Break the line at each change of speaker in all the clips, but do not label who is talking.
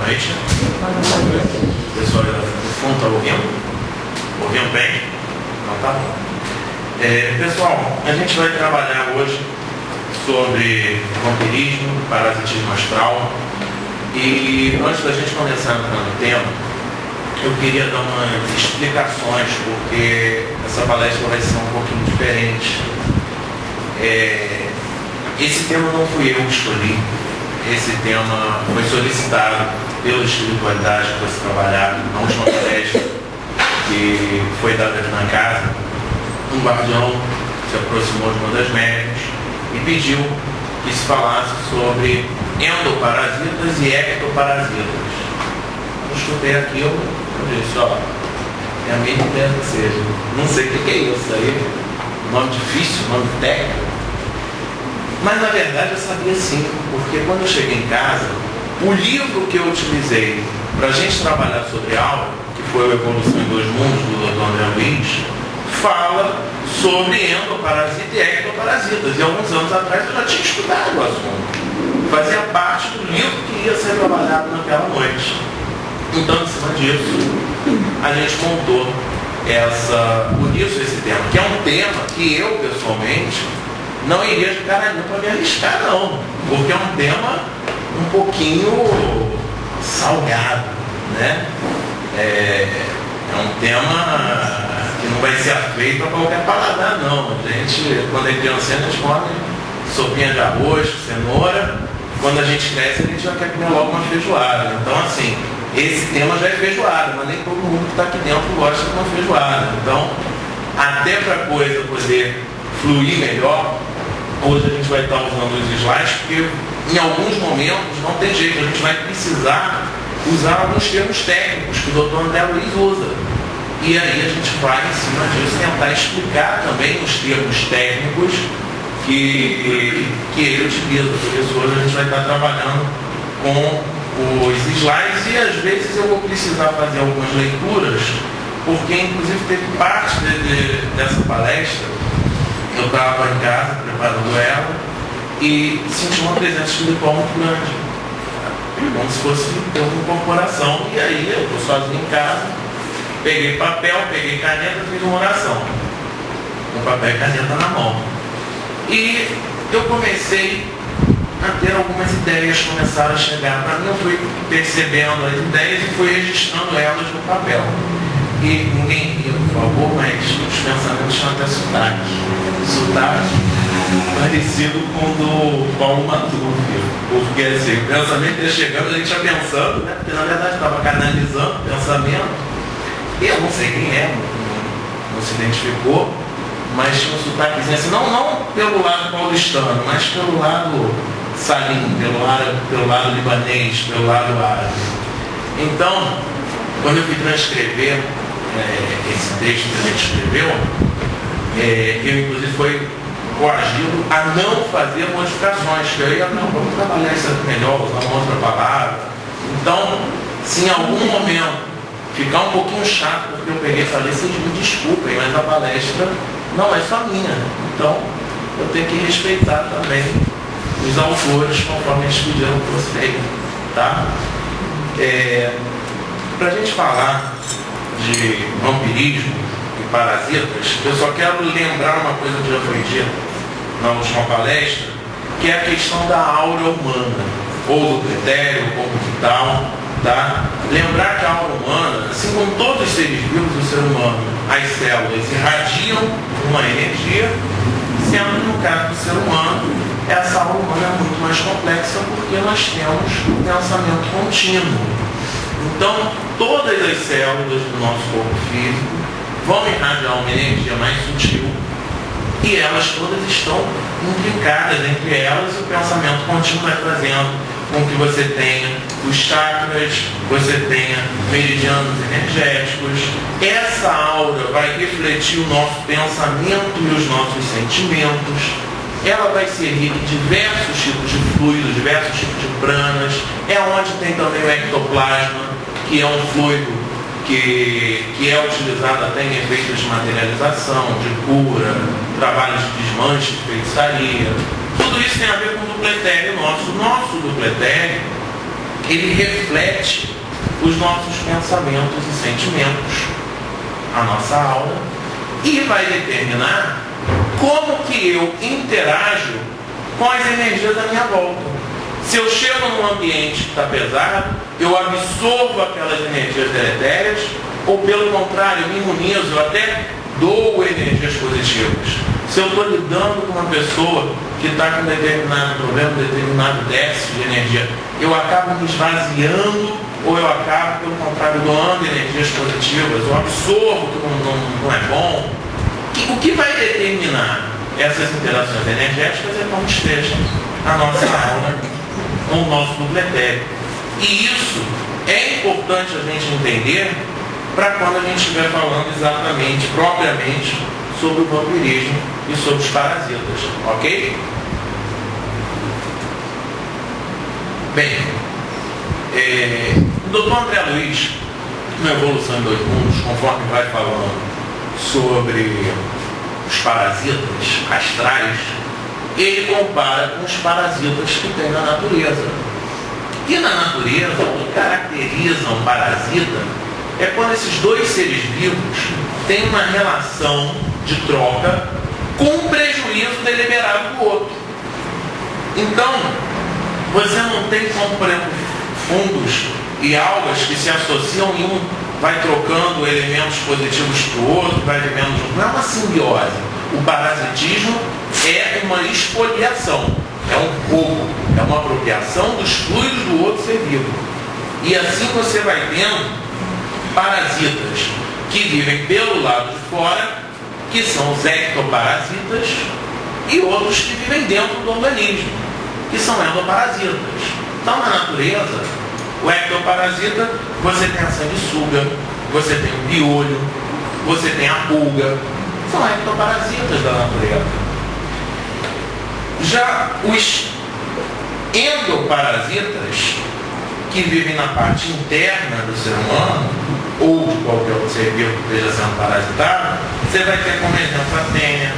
noite. O pessoal do fundo está ouvindo? Ouvindo bem? Não tá bom. Pessoal, a gente vai trabalhar hoje sobre vampirismo, parasitismo astral. E antes da gente começar a entrar no tema, eu queria dar umas explicações, porque essa palestra vai ser um pouquinho diferente. Esse tema não fui eu que escolhi. Esse tema foi solicitado pela espiritualidade que fosse trabalhar na última palestra que foi dada aqui na casa. Um guardião se aproximou de uma das médiuns e pediu que se falasse sobre endoparasitas e ectoparasitas. Eu escutei aquilo, eu disse, é a minha ideia que seja. Não sei o que é isso aí, nome difícil, nome técnico. Mas na verdade eu sabia sim, porque quando eu cheguei em casa, o livro que eu utilizei para a gente trabalhar sobre aura, que foi o Evolução em Dois Mundos, do Dr. André Luiz, fala sobre endoparasita e ectoparasitas. E alguns anos atrás eu já tinha estudado o assunto. Fazia parte do livro que ia ser trabalhado naquela noite. Então, em cima disso, a gente montou por isso esse tema, que é um tema que eu, pessoalmente, não iria de cara nenhuma para me arriscar, não. Porque é um tema um pouquinho salgado, né? É um tema que não vai ser afeito a qualquer paladar, não. A gente, quando é criancinha, a gente come sopinha de arroz, cenoura. Quando a gente cresce, a gente já quer comer logo uma feijoada. Então, assim, esse tema já é feijoada, mas nem todo mundo que está aqui dentro gosta de uma feijoada. Então, até para a coisa poder fluir melhor, hoje a gente vai estar usando os slides, porque em alguns momentos não tem jeito, a gente vai precisar usar alguns termos técnicos que o Dr. André Luiz usa. E aí a gente vai, em cima disso, tentar explicar também os termos técnicos que ele utiliza. Por isso hoje a gente vai estar trabalhando com os slides e às vezes eu vou precisar fazer algumas leituras, porque inclusive teve parte dessa palestra, eu estava em casa preparando ela e senti uma presença espiritual muito grande, como se fosse uma incorporação. E aí eu estou sozinho em casa, peguei papel, peguei caneta e fiz uma oração com papel e caneta na mão. E eu comecei a ter algumas ideias, começaram a chegar para mim, eu fui percebendo as ideias e fui registrando elas no papel. E ninguém ria, por favor, mas os pensamentos tinham até sotaque parecido com o do Paulo Matuffi. Porque assim, o pensamento ia chegando, a gente ia pensando, né? Porque na verdade estava canalizando o pensamento. E eu não sei quem é, não se identificou, mas tinha um sotaquezinho assim, não pelo lado paulistano, mas pelo lado salim, pelo lado libanês, pelo lado árabe. Então, quando eu fui transcrever esse texto que a gente escreveu, eu inclusive fui coagido a não fazer modificações, que eu ia, não, vamos trabalhar isso aqui melhor, usar uma outra palavra. Então, se em algum momento ficar um pouquinho chato, porque eu peguei e falei, vocês me desculpem, mas a palestra não é só minha, então eu tenho que respeitar também os autores conforme eles pediram que fosse feito, tá? Para a gente falar de vampirismo e parasitas, eu só quero lembrar uma coisa que já foi dita na última palestra, que é a questão da aura humana, ou do critério, ou vital, tá? Lembrar que a aura humana, assim como todos os seres vivos do ser humano, as células irradiam uma energia, sendo que no caso do ser humano, essa aura humana é muito mais complexa porque nós temos um pensamento contínuo. Então, todas as células do nosso corpo físico vão irradiar uma energia mais sutil e elas todas estão implicadas entre elas, e o pensamento contínuo vai fazendo com que você tenha os chakras, você tenha meridianos energéticos. Essa aura vai refletir o nosso pensamento e os nossos sentimentos. Ela vai ser rica em diversos tipos de fluidos, diversos tipos de pranas. É onde tem também o ectoplasma, que é um fluido que é utilizado até em efeitos de materialização, de cura, trabalhos de desmanche, de feitiçaria. Tudo isso tem a ver com o duplo etéreo nosso. O nosso duplo etéreo, ele reflete os nossos pensamentos e sentimentos, a nossa aura, e vai determinar como que eu interajo com as energias da minha volta. Se eu chego num ambiente que está pesado, eu absorvo aquelas energias deletérias, ou pelo contrário, me imunizo, eu até dou energias positivas. Se eu estou lidando com uma pessoa que está com determinado problema, determinado déficit de energia, eu acabo me esvaziando, ou eu acabo, pelo contrário, doando energias positivas, eu absorvo que não é bom. O que vai determinar essas interações energéticas é como esteja a nossa alma, o nosso núcleo etérico. E isso é importante a gente entender para quando a gente estiver falando exatamente, propriamente, sobre o vampirismo e sobre os parasitas, ok? Bem, o Dr. André Luiz, na Evolução em Dois Mundos, conforme vai falando sobre os parasitas astrais, ele compara com os parasitas que tem na natureza. E na natureza, o que caracteriza um parasita é quando esses dois seres vivos têm uma relação de troca com um prejuízo deliberado do outro. Então, você não tem como, por exemplo, fungos e algas que se associam e um vai trocando elementos positivos para o outro, vai vivendo junto. Não é uma simbiose. O parasitismo é uma expoliação, é um roubo, é uma apropriação dos fluidos do outro ser vivo. E assim você vai tendo parasitas que vivem pelo lado de fora, que são os ectoparasitas, e outros que vivem dentro do organismo, que são endoparasitas. Então, na natureza, o ectoparasita, você tem a sanguessuga, você tem o piolho, você tem a pulga, são ectoparasitas da natureza. Já os endoparasitas, que vivem na parte interna do ser humano, ou de qualquer outro ser vivo que esteja sendo parasitado, você vai ter como exemplo a tênia,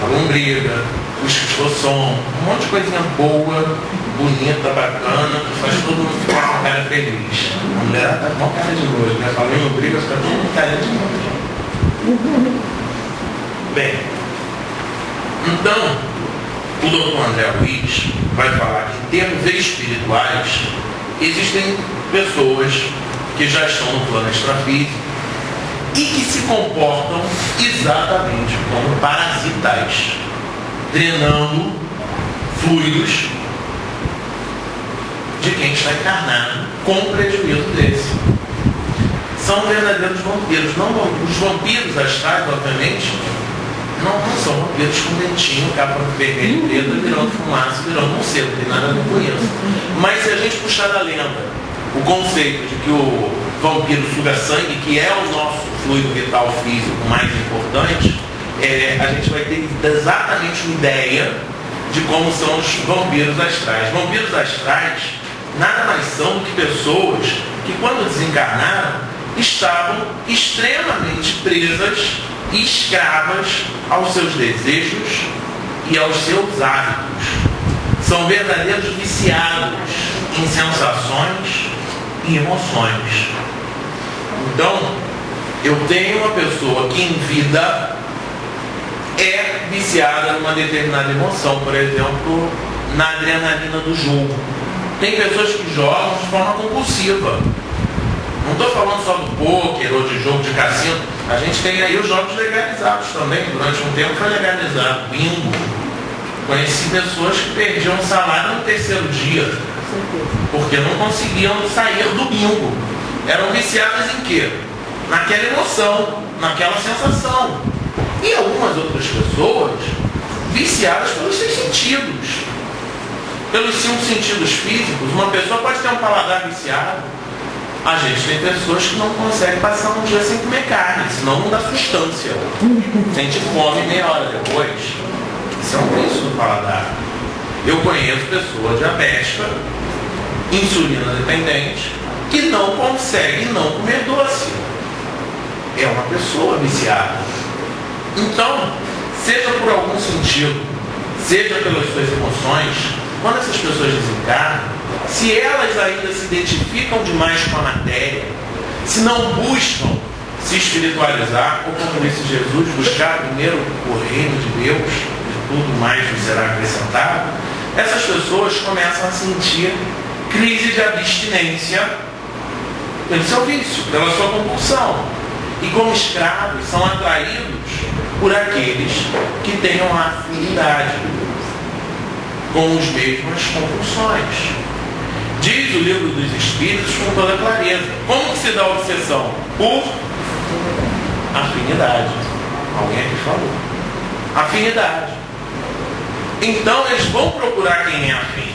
a lombriga, o esquistossom, um monte de coisinha boa, bonita, bacana, que faz todo mundo ficar com a cara feliz. A mulher está com uma cara de nojo, né? Falando em lombriga, fica todo mundo com cara de nojo. Bem, então, o Dr. André Luiz vai falar que em termos espirituais, existem pessoas que já estão no plano extrafísico e que se comportam exatamente como parasitais, drenando fluidos de quem está encarnado com prejuízo desse. São verdadeiros vampiros. Os vampiros astrais, obviamente, não são vampiros com dentinho, capa vermelha e preta, virando fumaça, virando morcego, não tem nada a ver com isso. Mas se a gente puxar da lenda o conceito de que o vampiro suga sangue, que é o nosso fluido vital físico mais importante, a gente vai ter exatamente uma ideia de como são os vampiros astrais. Vampiros astrais nada mais são do que pessoas que, quando desencarnaram, estavam extremamente presas e escravas aos seus desejos e aos seus hábitos. São verdadeiros viciados em sensações e emoções. Então, eu tenho uma pessoa que em vida é viciada numa determinada emoção, por exemplo, na adrenalina do jogo. Tem pessoas que jogam de forma compulsiva. Não estou falando só do pôquer ou de jogo de cassino. A gente tem aí os jogos legalizados também. Durante um tempo foi legalizado. Bingo. Conheci pessoas que perdiam o salário no terceiro dia, porque não conseguiam sair do bingo. Eram viciadas em quê? Naquela emoção, naquela sensação. E algumas outras pessoas viciadas pelos seus sentidos. Pelos 5 sentidos físicos. Uma pessoa pode ter um paladar viciado. A gente tem pessoas que não conseguem passar um dia sem comer carne, senão não dá sustância. Sente fome meia hora depois. Isso é um vício do paladar. Eu conheço pessoa diabética, insulina dependente, que não consegue não comer doce. É uma pessoa viciada. Então, seja por algum sentido, seja pelas suas emoções, quando essas pessoas desencarnam, se elas ainda se identificam demais com a matéria, se não buscam se espiritualizar, ou como disse Jesus, buscar primeiro o reino de Deus, e tudo mais lhes será acrescentado, essas pessoas começam a sentir crise de abstinência pelo seu vício, pela sua compulsão. E como escravos são atraídos por aqueles que tenham afinidade com as mesmas compulsões. Diz o livro dos Espíritos com toda clareza. Como que se dá a obsessão? Por afinidade. Alguém aqui falou. Afinidade. Então eles vão procurar quem é afim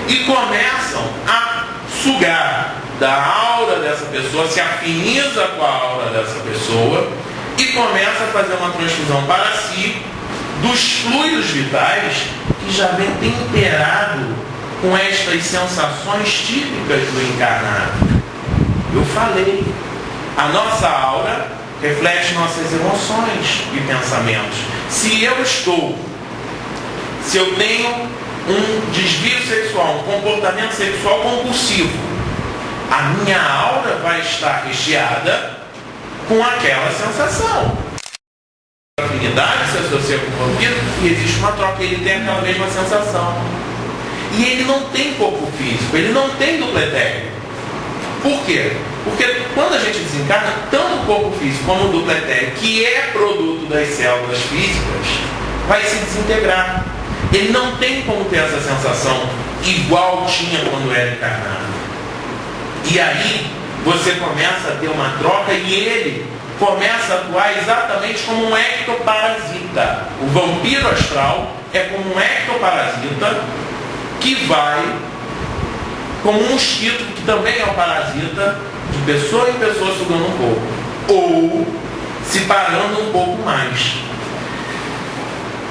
e começam a sugar da aura dessa pessoa, se afiniza com a aura dessa pessoa e começa a fazer uma transfusão para si dos fluidos vitais que já vem temperado com estas sensações típicas do encarnado. Eu falei, a nossa aura reflete nossas emoções e pensamentos. Se eu tenho um desvio sexual, um comportamento sexual compulsivo, a minha aura vai estar recheada com aquela sensação. A afinidade se associa com o vampiro e existe uma troca, ele tem aquela mesma sensação. E ele não tem corpo físico, ele não tem duplo etérico. Por quê? Porque quando a gente desencarna, tanto o corpo físico como o duplo etérico, que é produto das células físicas, vai se desintegrar. Ele não tem como ter essa sensação igual tinha quando era encarnado. E aí você começa a ter uma troca e ele começa a atuar exatamente como um ectoparasita. O vampiro astral é como um ectoparasita que vai, como um mosquito, que também é um parasita, de pessoa em pessoa sugando um pouco, ou se parando um pouco mais.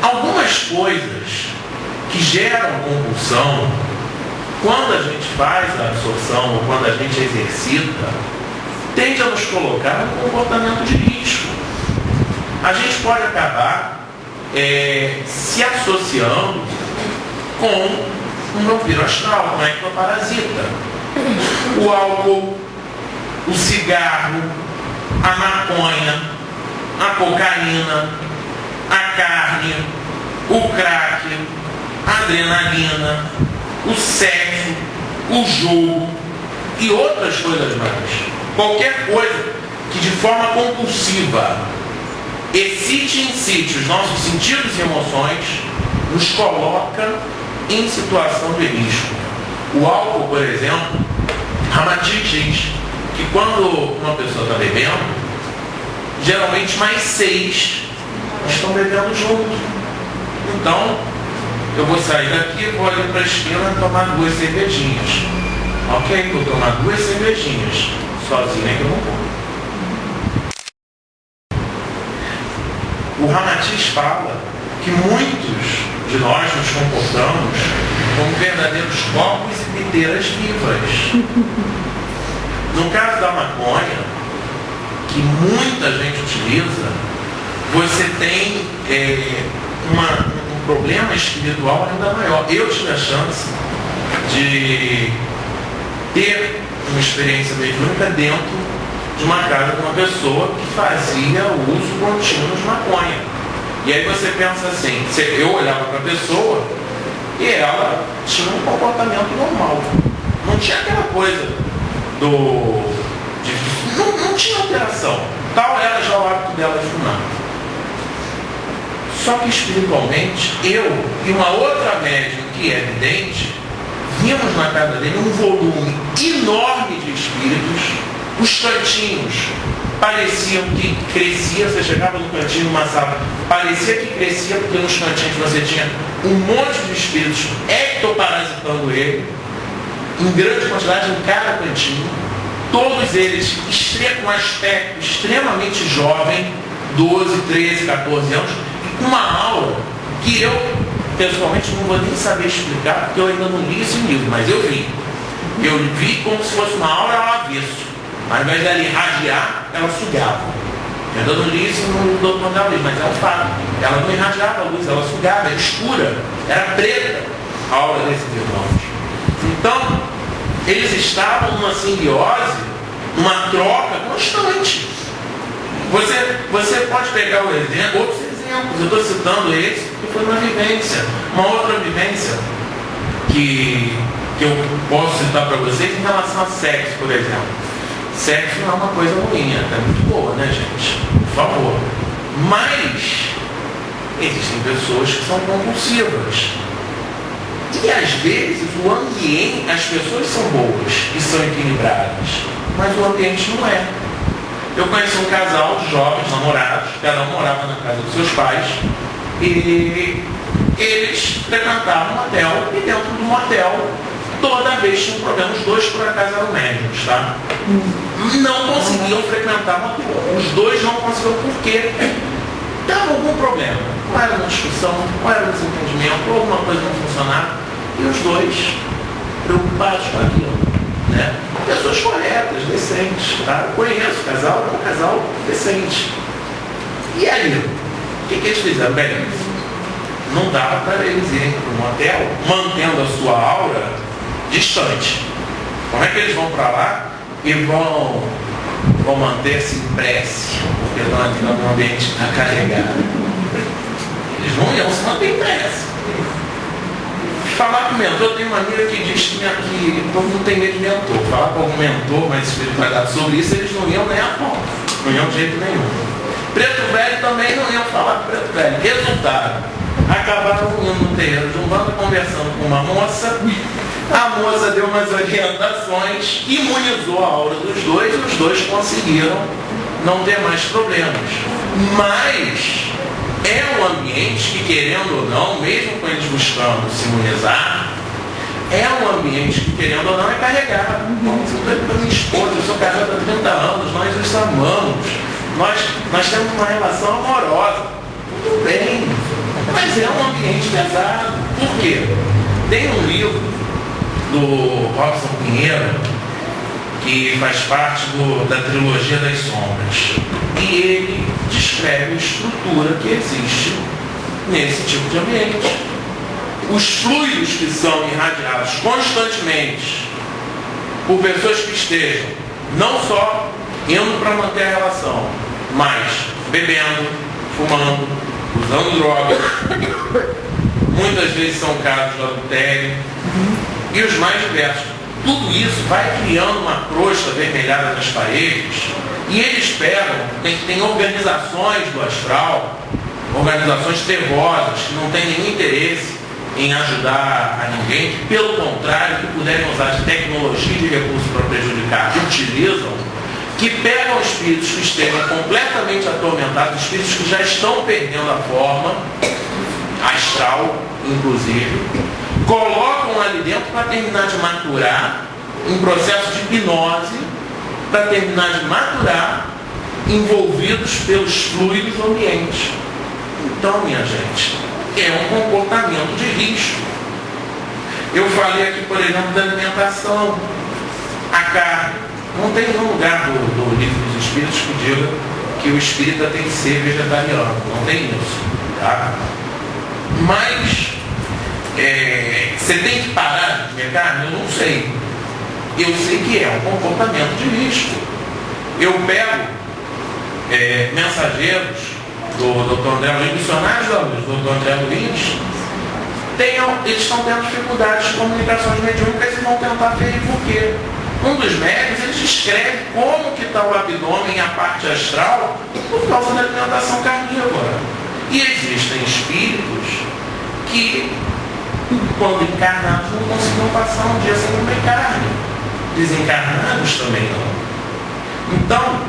Algumas coisas que geram compulsão, quando a gente faz a absorção ou quando a gente exercita, tende a nos colocar num comportamento de risco. A gente pode acabar se associando com um vampiro astral, um ectoparasita. O álcool, o cigarro, a maconha, a cocaína, a carne, o crack, a adrenalina, o sexo, o jogo e outras coisas mais. Qualquer coisa que de forma compulsiva excite e incite os nossos sentidos e emoções, nos coloca em situação de risco. O álcool, por exemplo, Ramatiz diz que quando uma pessoa está bebendo, geralmente mais 6 estão bebendo junto. Então, eu vou sair daqui, vou ali para a esquina tomar 2 cervejinhas. Ok, vou tomar 2 cervejinhas. Sozinho é que eu não vou. O Ramatiz fala que muitos de nós nos comportamos como verdadeiros corpos e piteiras vivas. No caso da maconha, que muita gente utiliza, você tem um problema espiritual ainda maior. Eu tive a chance de ter uma experiência mediúnica dentro de uma casa de uma pessoa que fazia uso contínuo de maconha. E aí você pensa assim, eu olhava para a pessoa e ela tinha um comportamento normal. Não tinha aquela coisa não tinha alteração. Tal era já o hábito dela de fumar. Só que espiritualmente, eu e uma outra médium que é vidente, vimos na casa dele um volume enorme de espíritos. Os cantinhos pareciam que crescia, você chegava no cantinho numa sala, parecia que crescia, porque nos cantinhos você tinha um monte de espíritos ectoparasitando ele, em grande quantidade em cada cantinho, todos eles com aspecto extremamente jovem, 12, 13, 14 anos, e com uma aura que eu, pessoalmente, não vou nem saber explicar, porque eu ainda não li esse livro, mas eu vi. Eu vi como se fosse uma aura ao avesso. Ao invés dela irradiar, ela sugava. Eu ainda não li isso no Doutor da Luz, mas é um fato. Ela não irradiava a luz, ela sugava, era escura, era preta a aura desses irmãos. Então, eles estavam numa simbiose, uma troca constante. Você pode pegar outros exemplos, eu estou citando esse, que foi uma vivência. Uma outra vivência que eu posso citar para vocês em relação a sexo, por exemplo. Sexo não é uma coisa ruim, é muito boa, né, gente? Por favor. Mas existem pessoas que são compulsivas. E às vezes o ambiente, as pessoas são boas e são equilibradas, mas o ambiente não é. Eu conheci um casal de jovens namorados, cada um morava na casa dos seus pais, e eles frequentavam um motel, e dentro do motel, toda vez tinha um problema. Os dois, por acaso, eram médicos, tá? Não conseguiam frequentar o motel. Os dois não conseguiam, porque dava algum problema. Ou era uma discussão, ou era um desentendimento, ou alguma coisa não funcionava. E os dois preocupados com aquilo, né? Pessoas corretas, decentes, tá? Eu conheço o casal, é um casal decente. E aí, o que eles fizeram? Bem, não dava para eles irem para um motel mantendo a sua aura distante. Como é que eles vão para lá e vão manter-se em prece? Porque estão aqui num ambiente carregado. Eles não iam se manter em prece. Falar com o mentor, tem uma amiga que diz que todo mundo tem medo de mentor. Falar com algum mentor, mais espiritualidade sobre isso, eles não iam nem a pau. Não iam de jeito nenhum. Preto velho também não iam falar com preto velho. Resultado, acabaram indo no terreiro de Umbanda, conversando com uma moça. A moça deu umas orientações, imunizou a aura dos dois, e os dois conseguiram não ter mais problemas. Mas é um ambiente que, querendo ou não, mesmo com eles buscando se imunizar, é um ambiente que, querendo ou não, é carregado. Eu estou com a minha esposa, eu sou casado há 30 anos, nós nos amamos, nós temos uma relação amorosa. Tudo bem, mas é um ambiente pesado. Por quê? Tem um livro do Robson Pinheiro, que faz parte da trilogia das sombras, e ele descreve a estrutura que existe nesse tipo de ambiente. Os fluidos que são irradiados constantemente por pessoas que estejam não só indo para manter a relação, mas bebendo, fumando, usando drogas, muitas vezes são casos de adultério, e os mais diversos. Tudo isso vai criando uma crosta avermelhada nas paredes, e eles pegam, tem organizações do astral, organizações terrosas, que não têm nenhum interesse em ajudar a ninguém, que, pelo contrário, que puderem usar de tecnologia e de recursos para prejudicar, utilizam, que pegam espíritos que estejam completamente atormentados, espíritos que já estão perdendo a forma astral, inclusive, colocam ali dentro para terminar de maturar, em processo de hipnose, para terminar de maturar, envolvidos pelos fluidos do ambiente. Então, minha gente, é um comportamento de risco. Eu falei aqui, por exemplo, da alimentação, a carne. Não tem nenhum lugar do livro dos Espíritos que diga que o espírita tem que ser vegetariano. Não tem isso, tá? Mas você tem que parar de comer carne? Eu não sei. Eu sei que é um comportamento de risco. Eu pego mensageiros do Dr. André Luiz, missionários da luz do Dr. André Luiz, eles estão tendo dificuldades de comunicações mediúnicas e vão tentar ver por quê. Um dos médicos, ele descreve como que está o abdômen e a parte astral por causa da alimentação carnívora. E existem espíritos que, quando encarnados, não conseguiam passar um dia sem comer carne. Desencarnados também não. Então,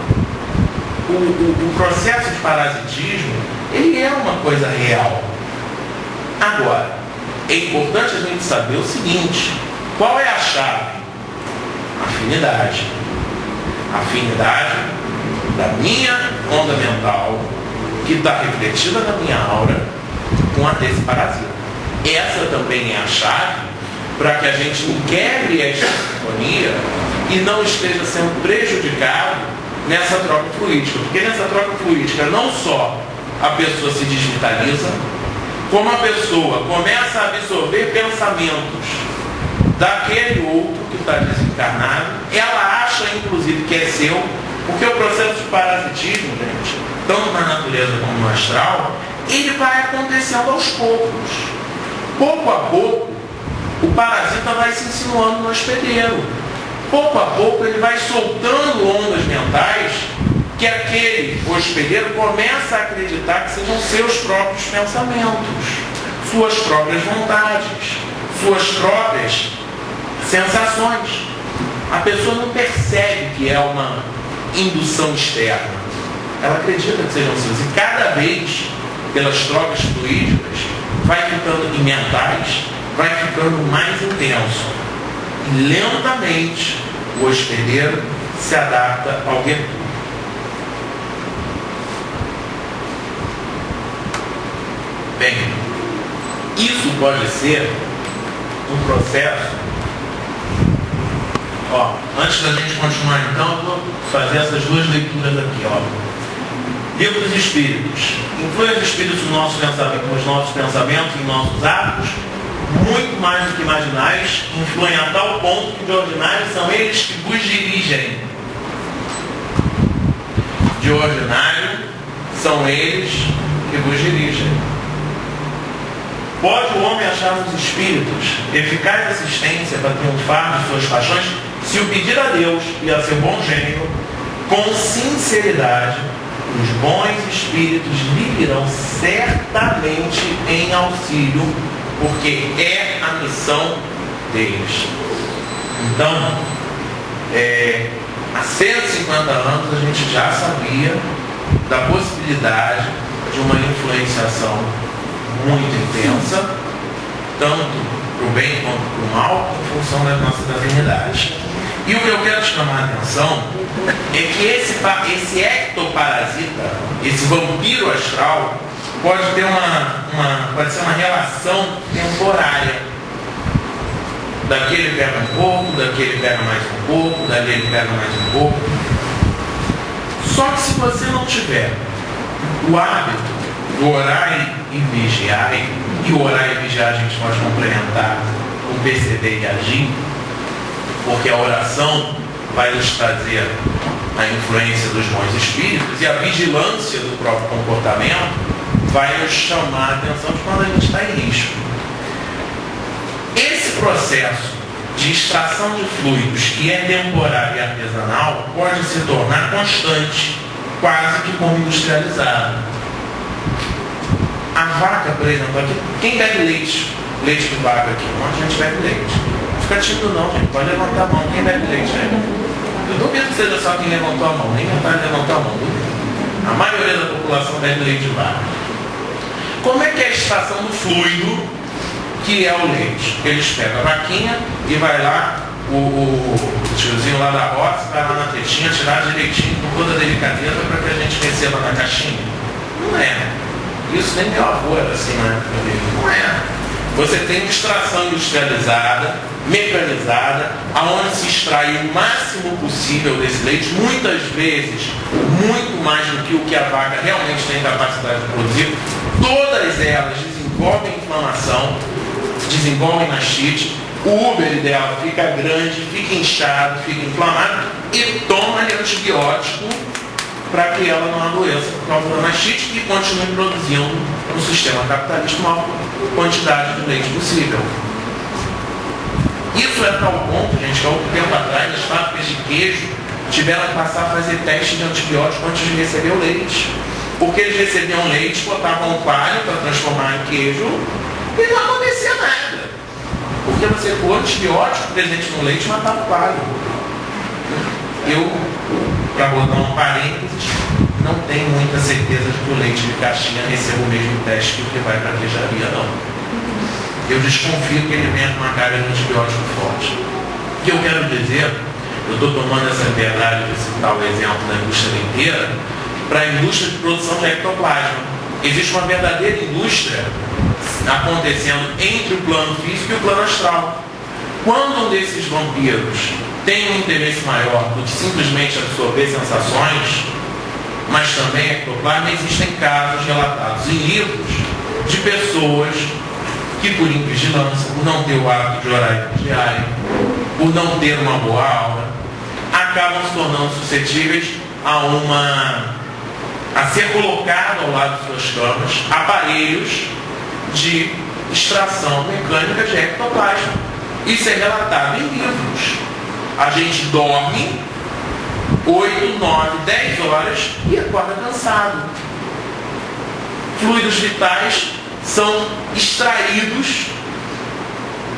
o processo de parasitismo, ele é uma coisa real. Agora, é importante a gente saber o seguinte: qual é a chave? Afinidade. Afinidade da minha onda mental, que está refletida na minha aura, com a desse parasita. Essa também é a chave para que a gente quebre esta sintonia e não esteja sendo prejudicado nessa troca fluídica. Porque nessa troca fluídica não só a pessoa se desvitaliza, como a pessoa começa a absorver pensamentos daquele outro que está desencarnado. Ela acha, inclusive, que é seu, porque o processo de parasitismo, gente, tanto na natureza como no astral, ele vai acontecendo aos poucos. Pouco a pouco, o parasita vai se insinuando no hospedeiro. Pouco a pouco, ele vai soltando ondas mentais que aquele hospedeiro começa a acreditar que sejam seus próprios pensamentos, suas próprias vontades, suas próprias sensações. A pessoa não percebe que é uma indução externa. Ela acredita que sejam seus. E cada vez, pelas trocas fluídicas, vai ficando em mentais, vai ficando mais intenso. E lentamente o hospedeiro se adapta ao virtude. Bem, isso pode ser um processo. Antes da gente continuar então, eu vou fazer essas duas leituras aqui. Livro dos Espíritos. Influem os Espíritos no nosso pensamento, nos nossos pensamentos e em nossos atos, muito mais do que imaginais, influem a tal ponto que de ordinário são eles que vos dirigem. De ordinário são eles que vos dirigem. Pode o homem achar nos espíritos eficaz assistência para triunfar de suas paixões, se o pedir a Deus e a seu bom gênio, com sinceridade, os bons espíritos lhe irão certamente em auxílio, porque é a missão deles. Então, há 150 anos a gente já sabia da possibilidade de uma influenciação muito intensa, tanto para o bem quanto para o mal, em função das nossas afinidades. E o que eu quero chamar a atenção é que esse ectoparasita, esse vampiro astral, pode ter pode ser uma relação temporária. Daquele pega um pouco, daquele pega mais um pouco, daquele pega mais um pouco. Só que se você não tiver o hábito do orar e vigiar, e o orar e vigiar a gente pode complementar com perceber e agir, porque a oração vai nos trazer a influência dos bons espíritos e a vigilância do próprio comportamento vai nos chamar a atenção de quando a gente está em risco. Esse processo de extração de fluidos, que é temporário e artesanal, pode se tornar constante, quase que como industrializado. A vaca, por exemplo, aqui, quem bebe leite de vaca aqui? Um monte de gente bebe leite. Não fica tímido não, gente. Pode levantar a mão. Quem bebe leite, né? Eu duvido que seja só quem levantou a mão. Nem vontade de levantar a mão. A maioria da população bebe leite de vaca. Como é que é a extração do fluido que é o leite? Eles pegam a vaquinha e vai lá, o tiozinho lá da roça, vai lá na tetinha, tirar direitinho, com toda a delicadeza, para que a gente receba na caixinha. Não é. Isso nem meu avô era assim, né? Não é. Você tem uma extração industrializada, mecanizada, aonde se extrai o máximo possível desse leite, muitas vezes muito mais do que o que a vaca realmente tem capacidade de produzir. Todas elas desenvolvem inflamação, desenvolvem mastite, o úbere dela fica grande, fica inchado, fica inflamado e toma-lhe antibiótico para que ela não adoeça por causa da mastite e continue produzindo no sistema capitalista uma maior quantidade de leite possível. Isso é tal ponto, gente, que há algum tempo atrás as fábricas de queijo tiveram que passar a fazer teste de antibiótico antes de receber o leite. Porque eles recebiam leite, botavam o coalho para transformar em queijo e não acontecia nada. Porque o antibiótico presente no leite matava o coalho. Para botar um parênteses, não tenho muita certeza de que o leite de caixinha receba o mesmo teste que o que vai para a queijaria, não. Eu desconfio que ele venha com uma carga de antibiótico forte. O que eu quero dizer, eu estou tomando essa liberdade de citar o exemplo da indústria inteira, para a indústria de produção de ectoplasma. Existe uma verdadeira indústria acontecendo entre o plano físico e o plano astral. Quando um desses vampiros tem um interesse maior do que simplesmente absorver sensações, mas também ectoplasma, existem casos relatados em livros de pessoas que por invigilância, por não ter o hábito de orar e diário, por não ter uma boa aura, acabam se tornando suscetíveis a ser colocado ao lado de suas camas aparelhos de extração mecânica de ectoplasma. Isso é relatado em livros. A gente dorme 8, 9, 10 horas e acorda cansado. Fluidos vitais são extraídos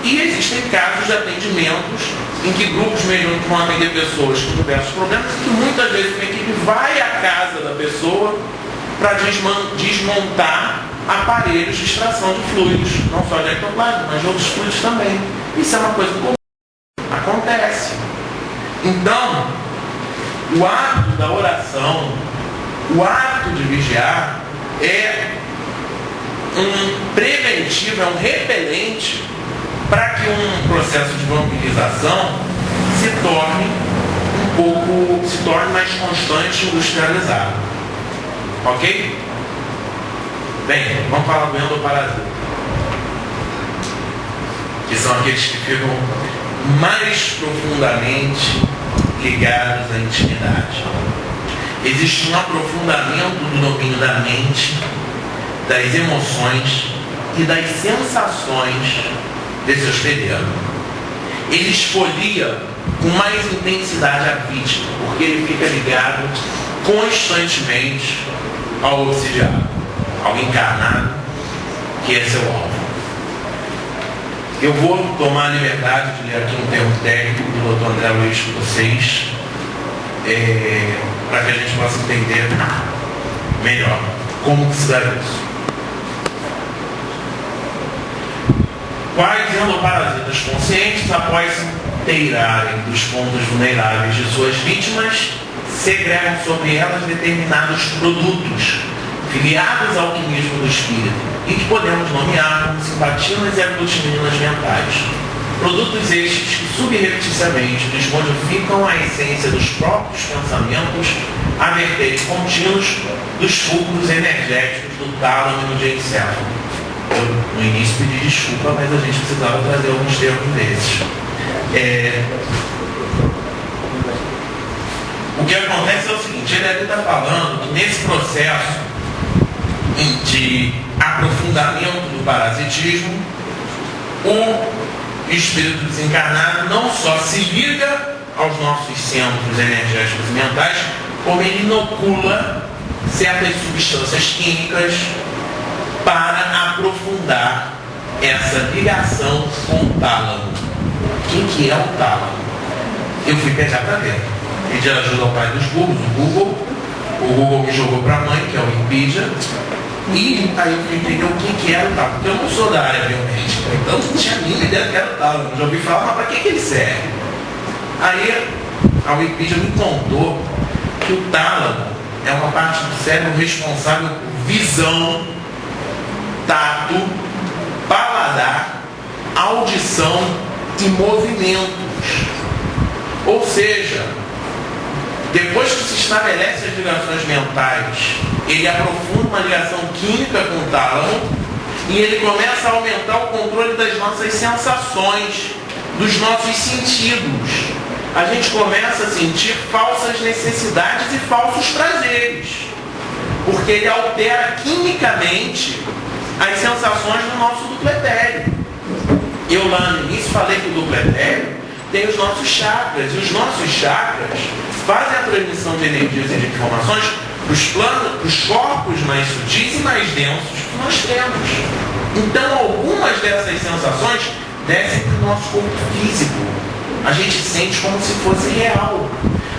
e existem casos de atendimentos em que grupos médicos vão atender pessoas com diversos problemas e que muitas vezes uma equipe vai à casa da pessoa para desmontar aparelhos de extração de fluidos, não só de ectoplasma, mas de outros fluidos também. Isso é uma coisa comum. Acontece. Então, o ato da oração, o ato de vigiar é um preventivo, é um repelente para que um processo de vampirização se torne mais constante e industrializado. Ok? Bem, vamos falar do endoparasita, que são aqueles que ficam mais profundamente ligados à intimidade. Existe um aprofundamento do domínio da mente, das emoções e das sensações desse hospedeiro. Ele expolia com mais intensidade a vítima, porque ele fica ligado constantemente ao obsidiado, ao encarnado, que é seu alvo. Eu vou tomar a liberdade de ler aqui um termo técnico do Dr. André Luiz com vocês, para que a gente possa entender melhor como que se dá isso. Quais endoparasitas conscientes, após se inteirarem dos pontos vulneráveis de suas vítimas, segregam sobre elas determinados produtos filiados ao alquimismo do espírito e que podemos nomear como simpatinas e aglutininas mentais. Produtos estes que subrepticiamente desmodificam a essência dos próprios pensamentos a verterem contínuos dos fulcros energéticos do tálamo e do encéfalo. Eu, no início, pedi desculpa, mas a gente precisava trazer alguns termos desses. O que acontece é o seguinte, ele está falando que nesse processo de aprofundamento do parasitismo, o espírito desencarnado não só se liga aos nossos centros energéticos e mentais, como ele inocula certas substâncias químicas para aprofundar essa ligação com o tálamo. O que é o tálamo? Eu fui pegar para ver. Pedi ajuda ao pai dos Googles, o Google me jogou para a mãe, que é o Wikipedia, e aí eu fui entender o que era o tálamo, porque eu não sou da área biomédica, então não tinha a mínima ideia do que era o tálamo. Já ouvi falar, mas para que ele serve? Aí a Wikipedia me contou que o tálamo é uma parte do cérebro responsável por visão, tato, paladar, audição e movimentos. Ou seja, depois que se estabelece as ligações mentais, ele aprofunda uma ligação química com o tálamo e ele começa a aumentar o controle das nossas sensações, dos nossos sentidos. A gente começa a sentir falsas necessidades e falsos prazeres, porque ele altera quimicamente as sensações do nosso duplo etéreo. Eu lá no início falei que o duplo etéreo tem os nossos chakras, e os nossos chakras fazem a transmissão de energias e de informações para os corpos mais sutis e mais densos que nós temos. Então algumas dessas sensações descem para o nosso corpo físico. A gente sente como se fosse real.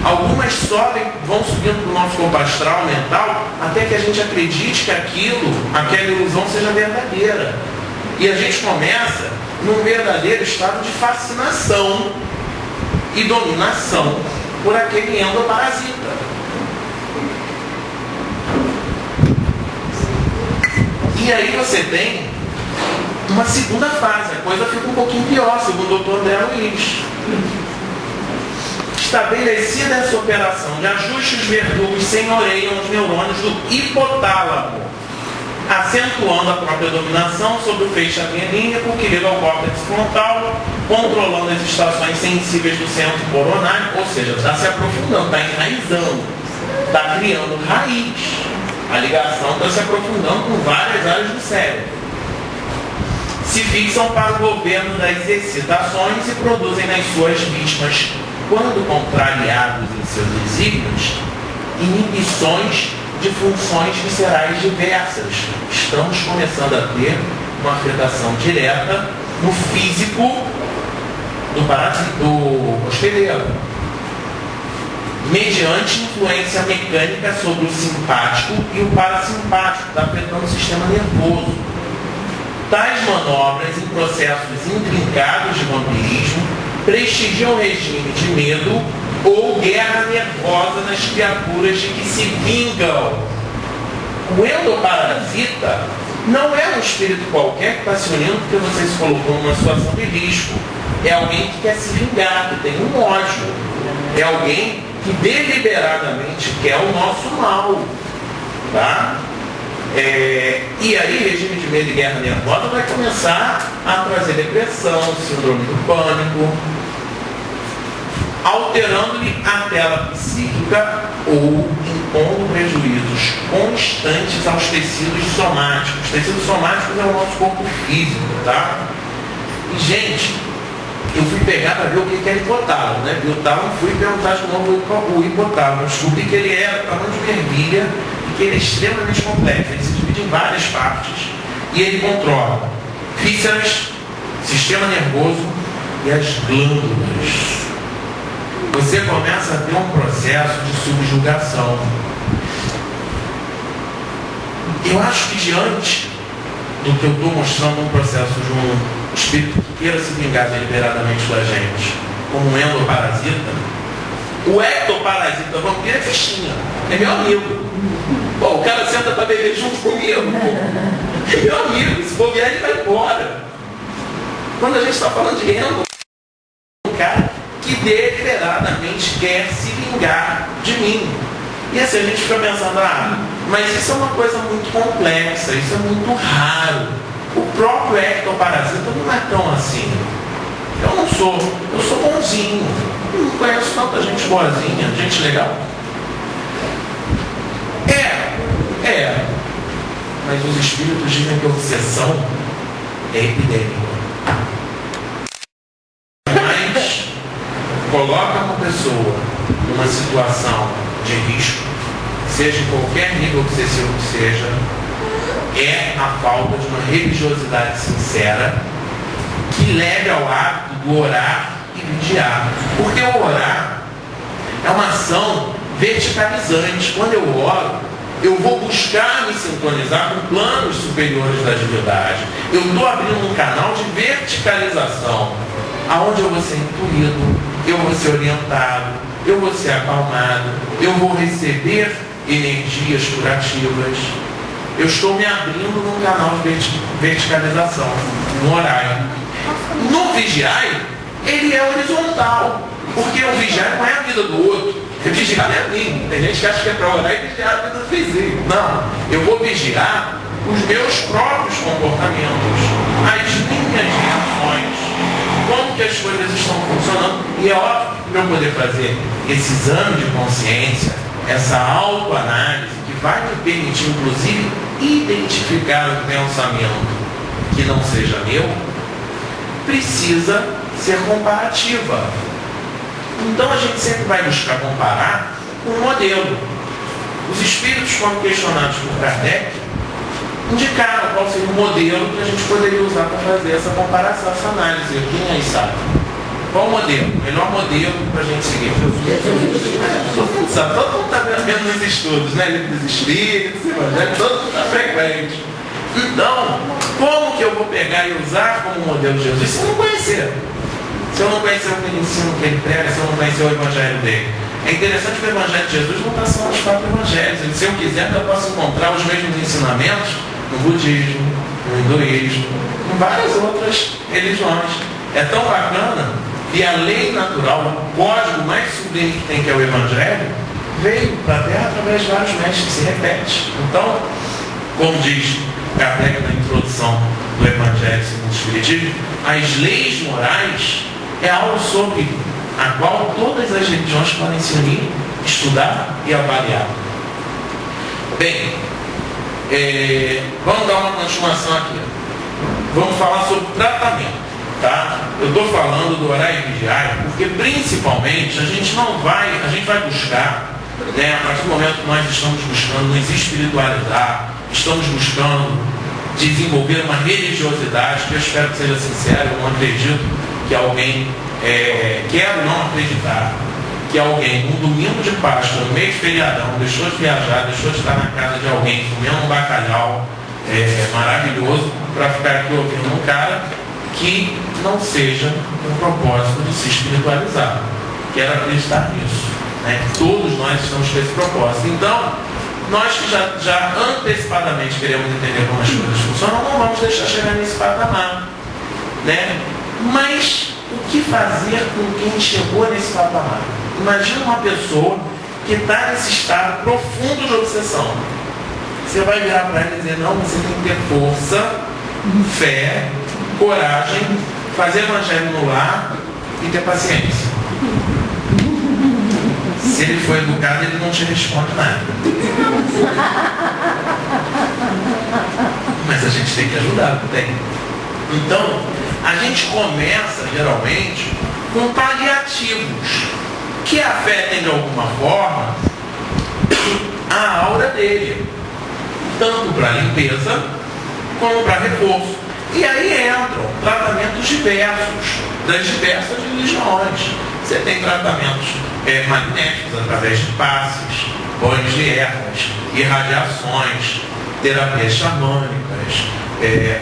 Algumas sobem, vão subindo para o nosso corpo astral, mental, até que a gente acredite que aquela ilusão seja verdadeira. E a gente começa num verdadeiro estado de fascinação e dominação por aquele endoparasita. E aí você tem uma segunda fase, a coisa fica um pouquinho pior, segundo o Dr. André Luiz. Estabelecida essa operação de ajuste, os verdugos senhoreiam os neurônios do hipotálamo, acentuando a própria dominação sobre o feixe adrenalínico que liga ao córtex frontal, controlando as estações sensíveis do centro coronário, ou seja, está se aprofundando, está enraizando, está criando raiz. A ligação está se aprofundando com várias áreas do cérebro. Se fixam para o governo das excitações e produzem nas suas vítimas, quando contrariados em seus desígnios, inibições de funções viscerais diversas. Estamos começando a ter uma afetação direta no físico do hospedeiro, mediante influência mecânica sobre o simpático e o parasimpático, está afetando o sistema nervoso. Tais manobras em processos intrincados de vampirismo prestigiam o regime de medo ou guerra nervosa nas criaturas de que se vingam. O endoparasita não é um espírito qualquer que está se unindo porque você se colocou numa situação de risco. É alguém que quer se vingar, que tem um ódio. É alguém que deliberadamente quer o nosso mal. Tá? E aí, regime de medo e guerra nervosa vai começar a trazer depressão, síndrome do pânico, alterando-lhe a tela psíquica ou impondo prejuízos constantes aos tecidos somáticos. Os tecidos somáticos é o nosso corpo físico, tá? E, gente, eu fui pegar para ver o que era hipotálamo, né? Vi o tálamo, fui perguntar de novo o hipotálamo. Descobri que ele era tamanho de ervilha e que ele é extremamente complexo. Ele se divide em várias partes e ele controla vísceras, sistema nervoso e as glândulas. Você começa a ter um processo de subjugação. Eu acho que diante do que eu estou mostrando, um processo de um espírito que queira se vingar deliberadamente da gente, como um endoparasita, o ectoparasita vampiro é fichinha, é meu amigo. Pô, o cara senta para beber junto comigo, é meu amigo, se bobear ele vai embora. Quando a gente está falando de endo, um cara que deliberadamente quer se vingar de mim. E assim a gente fica pensando, mas isso é uma coisa muito complexa, isso é muito raro. O próprio ectoparasita não é tão assim. Eu sou bonzinho. Eu não conheço tanta gente boazinha, gente legal. Mas os espíritos dizem que a obsessão é epidêmica. Mas coloca uma pessoa numa situação de risco, seja em qualquer nível obsessivo que seja, é a falta de uma religiosidade sincera que leve ao hábito do orar e vigiar. Porque o orar é uma ação verticalizante. Quando eu oro, eu vou buscar me sintonizar com planos superiores da divindade. Eu estou abrindo um canal de verticalização, aonde eu vou ser intuído, eu vou ser orientado, eu vou ser acalmado, eu vou receber energias curativas. Eu estou me abrindo num canal de verticalização, no horário. No vigiai, ele é horizontal, porque o vigiai não é a vida do outro. Vigiar é a mim. Tem gente que acha que é para orar e vigiar a vida do vizinho. Não, eu vou vigiar os meus próprios comportamentos, as minhas reações, como que as coisas estão funcionando. E é óbvio que para eu poder fazer esse exame de consciência, essa autoanálise, que vai me permitir, inclusive, identificar o pensamento que não seja meu, precisa ser comparativa. Então a gente sempre vai buscar comparar com um modelo. Os espíritos, quando questionados por Kardec, indicaram qual seria o modelo que a gente poderia usar para fazer essa comparação, essa análise. Quem aí sabe? Qual o modelo? O melhor modelo para a gente seguir? Todo mundo sabe, todo mundo está vendo nos estudos, né? Livro dos Espíritos, todo mundo está frequente. Então, como que eu vou pegar e usar como modelo de Jesus se eu não conhecer? Se eu não conhecer o que ele ensina, o que ele prega, se eu não conhecer o evangelho dele. É interessante que o evangelho de Jesus não está só nos 4 evangelhos. Se eu quiser, eu posso encontrar os mesmos ensinamentos no budismo, no hinduísmo, em várias outras religiões. É tão bacana que a lei natural, o código mais sublime que tem, que é o evangelho, veio para a Terra através de vários mestres que se repete. Então, como diz Kardec na introdução do Evangelho segundo o Espiritismo, as leis morais é algo sobre a qual todas as religiões podem se unir, estudar e avaliar. Bem, vamos dar uma continuação aqui. Vamos falar sobre tratamento, tá? Eu estou falando do orar e vigiar porque principalmente a gente vai buscar, né, a partir do momento que nós estamos buscando nos espiritualizar, estamos buscando desenvolver uma religiosidade, que eu espero que seja sincero, eu não acredito que alguém, quero não acreditar, que alguém, um domingo de Páscoa, no meio de feriadão, deixou de viajar, deixou de estar na casa de alguém, comendo um bacalhau maravilhoso, para ficar aqui ouvindo um cara que não seja um propósito de se espiritualizar. Quero acreditar nisso, né? Todos nós estamos com esse propósito. Então, nós que já antecipadamente queremos entender como as coisas funcionam, não vamos deixar chegar nesse patamar, né? Mas o que fazer com quem chegou nesse patamar? Imagina uma pessoa que está nesse estado profundo de obsessão. Você vai virar para ela e dizer, não, você tem que ter força, fé, coragem, fazer evangelho no lar e ter paciência. Se ele for educado, ele não te responde nada. Mas a gente tem que ajudar, não tem? Então, a gente começa, geralmente, com paliativos, que a fé tem, de alguma forma, a aura dele, tanto para limpeza, como para reforço. E aí entram tratamentos diversos, das diversas religiões. Você tem tratamentos magnéticos, através de passes, banhos de ervas, irradiações, terapias xamânicas.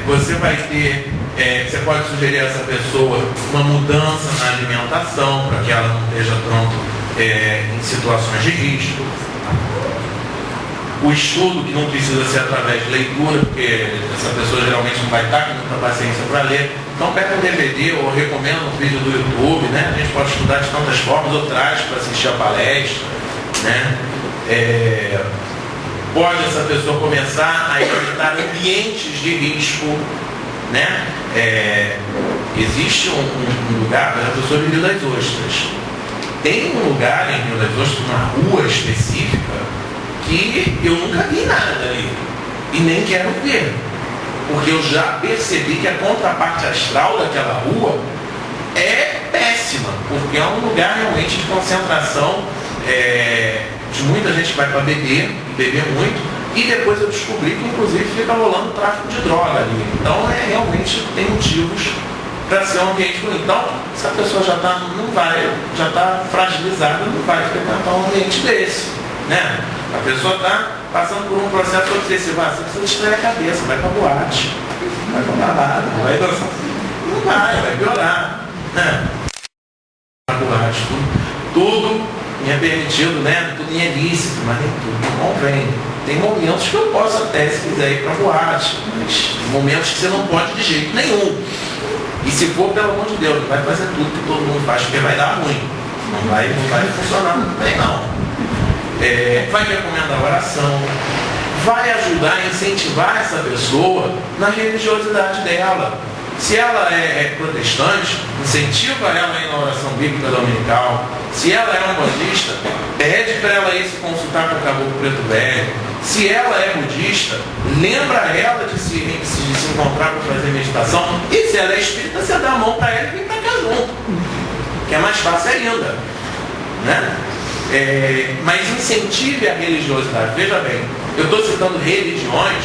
Você vai ter, você pode sugerir a essa pessoa uma mudança na alimentação, para que ela não esteja tanto em situações de risco. O estudo, que não precisa ser através de leitura, porque essa pessoa geralmente não vai estar com muita paciência para ler. Então pega um DVD ou recomenda um vídeo do YouTube, né? A gente pode estudar de tantas formas, ou traz para assistir a palestra, né? Pode essa pessoa começar a evitar ambientes de risco, né? Existe um lugar, a pessoa de Rio das Ostras. Tem um lugar em Rio das Ostras, uma rua específica, que eu nunca vi nada ali. E nem quero ver. Porque eu já percebi que a contraparte astral daquela rua é péssima. Porque é um lugar realmente de concentração de muita gente que vai para beber, e beber muito. E depois eu descobri que inclusive fica rolando tráfico de droga ali. Então realmente tem motivos para ser um ambiente ruim. Então, se a pessoa já está fragilizada, não vai frequentar um ambiente desse, né? A pessoa está passando por um processo obsessivo. Você precisa distrair a cabeça, vai para a boate, vai para a balada, vai dançar. Não vai piorar, né? A boate, tudo é permitido, né? Tudo é lícito, mas nem tudo não convém. Tem momentos que eu posso até, se quiser, ir para a boate, mas momentos que você não pode de jeito nenhum. E se for, pelo amor de Deus, não vai fazer tudo que todo mundo faz, porque vai dar ruim. Não vai funcionar muito bem, não. Vai recomendar a oração, vai ajudar a incentivar essa pessoa na religiosidade dela. Se ela é protestante, incentiva ela a ir na oração bíblica dominical. Se ela é umbandista, pede para ela ir se consultar com o caboclo preto velho. Se ela é budista, lembra ela de se encontrar para fazer meditação. E se ela é espírita, você dá a mão para ela e vem para cá junto, que é mais fácil ainda, né? Mas incentive a religiosidade. Veja bem, eu estou citando religiões,